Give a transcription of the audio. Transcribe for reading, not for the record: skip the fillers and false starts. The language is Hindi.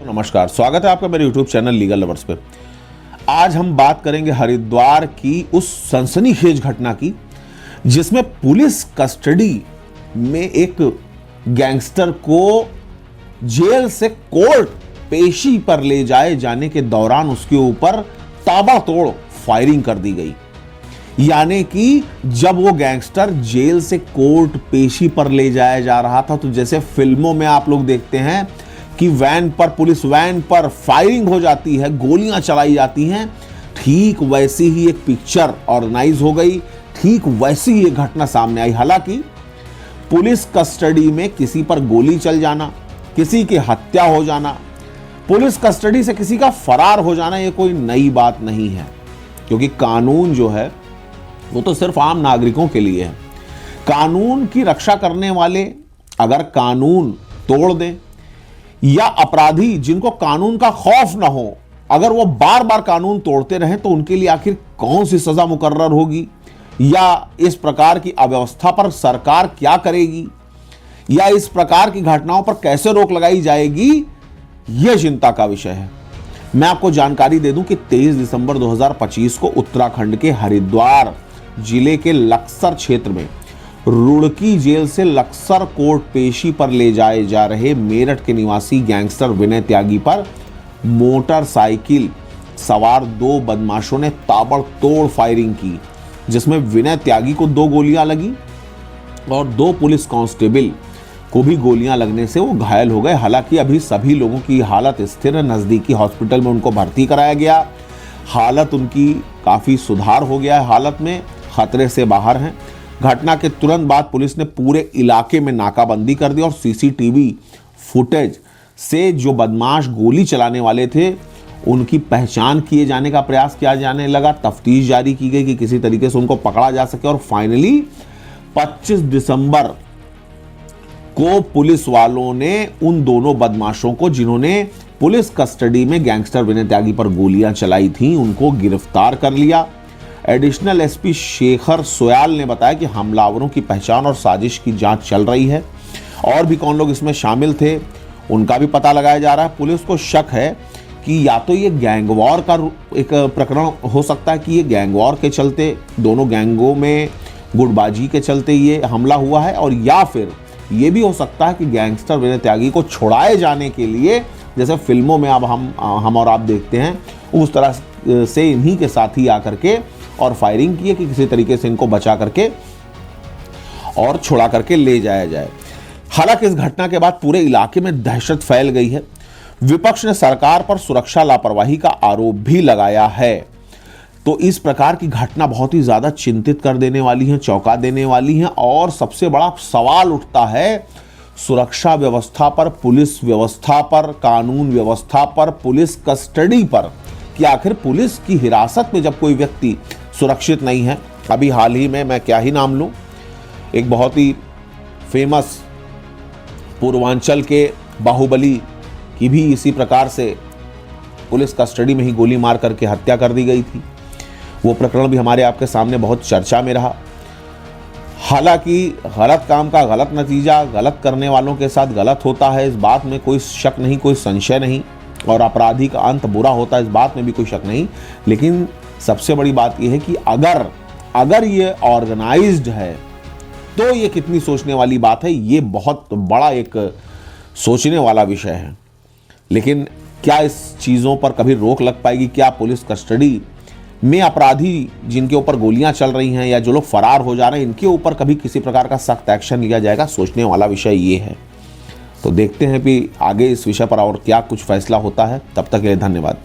नमस्कार, स्वागत है आपका मेरे YouTube चैनल लीगल लवर्स पे। आज हम बात करेंगे हरिद्वार की उस सनसनीखेज घटना की जिसमें पुलिस कस्टडी में एक गैंगस्टर को जेल से कोर्ट पेशी पर ले जाने के दौरान उसके ऊपर ताबड़तोड़ फायरिंग कर दी गई। यानी कि जब वो गैंगस्टर जेल से कोर्ट पेशी पर ले जाया जा रहा था तो जैसे फिल्मों में आप लोग देखते हैं कि वैन पर, पुलिस वैन पर फायरिंग हो जाती है, गोलियां चलाई जाती हैं, ठीक वैसी ही एक पिक्चर ऑर्गेनाइज हो गई, ठीक वैसी ही एक घटना सामने आई। हालांकि पुलिस कस्टडी में किसी पर गोली चल जाना, किसी की हत्या हो जाना, पुलिस कस्टडी से किसी का फरार हो जाना, यह कोई नई बात नहीं है, क्योंकि कानून जो है वो तो सिर्फ आम नागरिकों के लिए है। कानून की रक्षा करने वाले अगर कानून तोड़ दें या अपराधी जिनको कानून का खौफ ना हो अगर वो बार बार कानून तोड़ते रहें तो उनके लिए आखिर कौन सी सजा मुकर्रर होगी, या इस प्रकार की अव्यवस्था पर सरकार क्या करेगी, या इस प्रकार की घटनाओं पर कैसे रोक लगाई जाएगी, यह चिंता का विषय है। मैं आपको जानकारी दे दूं कि 23 दिसंबर 2025 को उत्तराखंड के हरिद्वार जिले के लक्सर क्षेत्र में रुड़की जेल से लक्सर कोर्ट पेशी पर ले जाए जा रहे मेरठ के निवासी गैंगस्टर विनय त्यागी पर मोटरसाइकिल सवार 2 बदमाशों ने ताबड़तोड़ फायरिंग की, जिसमें विनय त्यागी को 2 गोलियां लगी और 2 पुलिस कांस्टेबल को भी गोलियां लगने से वो घायल हो गए। हालांकि अभी सभी लोगों की हालत स्थिर है, नजदीकी हॉस्पिटल में उनको भर्ती कराया गया, हालत उनकी काफी सुधार हो गया है, हालत में खतरे से बाहर हैं। घटना के तुरंत बाद पुलिस ने पूरे इलाके में नाकाबंदी कर दी और सीसीटीवी फुटेज से जो बदमाश गोली चलाने वाले थे उनकी पहचान किए जाने का प्रयास किया जाने लगा। तफ्तीश जारी की गई कि किसी तरीके से उनको पकड़ा जा सके और फाइनली 25 दिसंबर को पुलिस वालों ने उन दोनों बदमाशों को जिन्होंने पुलिस कस्टडी में गैंगस्टर विनय त्यागी पर गोलियां चलाई थी उनको गिरफ्तार कर लिया। एडिशनल एसपी शेखर सोयाल ने बताया कि हमलावरों की पहचान और साजिश की जांच चल रही है और भी कौन लोग इसमें शामिल थे उनका भी पता लगाया जा रहा है। पुलिस को शक है कि या तो ये गैंग वॉर का एक प्रकरण हो सकता है कि ये गैंग वॉर के चलते, दोनों गैंगों में गुटबाजी के चलते ये हमला हुआ है, और या फिर ये भी हो सकता है कि गैंगस्टर विनय त्यागी को छुड़ाए जाने के लिए, जैसे फिल्मों में अब हम और आप देखते हैं, उस तरह से इन्हीं के साथ ही आकर के और फायरिंग की है कि किसी तरीके से इनको बचा करके और छुड़ा करके ले जाया जाए। हालांकि इस घटना के बाद पूरे इलाके में दहशत फैल गई है। विपक्ष ने सरकार पर सुरक्षा लापरवाही का आरोप भी लगाया है। तो इस प्रकार की घटना बहुत ही ज्यादा चिंतित कर देने वाली है, चौंका देने वाली है, और सबसे बड़ा सवाल उठता है सुरक्षा व्यवस्था पर, पुलिस व्यवस्था पर, कानून व्यवस्था पर, पुलिस कस्टडी पर, कि आखिर पुलिस की हिरासत में जब कोई व्यक्ति सुरक्षित नहीं है। अभी हाल ही में मैं क्या ही नाम लूं, एक बहुत ही फेमस पूर्वांचल के बाहुबली की भी इसी प्रकार से पुलिस कस्टडी में ही गोली मार करके हत्या कर दी गई थी। वो प्रकरण भी हमारे आपके सामने बहुत चर्चा में रहा। हालांकि गलत काम का गलत नतीजा गलत करने वालों के साथ गलत होता है, इस बात में कोई शक नहीं, कोई संशय नहीं, और अपराधी का अंत बुरा होता है, इस बात में भी कोई शक नहीं। लेकिन सबसे बड़ी बात यह है कि अगर ये ऑर्गेनाइज्ड है तो ये कितनी सोचने वाली बात है, ये बहुत बड़ा एक सोचने वाला विषय है। लेकिन क्या इस चीज़ों पर कभी रोक लग पाएगी? क्या पुलिस कस्टडी में अपराधी जिनके ऊपर गोलियां चल रही हैं या जो लोग फरार हो जा रहे हैं, इनके ऊपर कभी किसी प्रकार का सख्त एक्शन लिया जाएगा? सोचने वाला विषय ये है। तो देखते हैं कि आगे इस विषय पर और क्या कुछ फैसला होता है। तब तक के लिए धन्यवाद।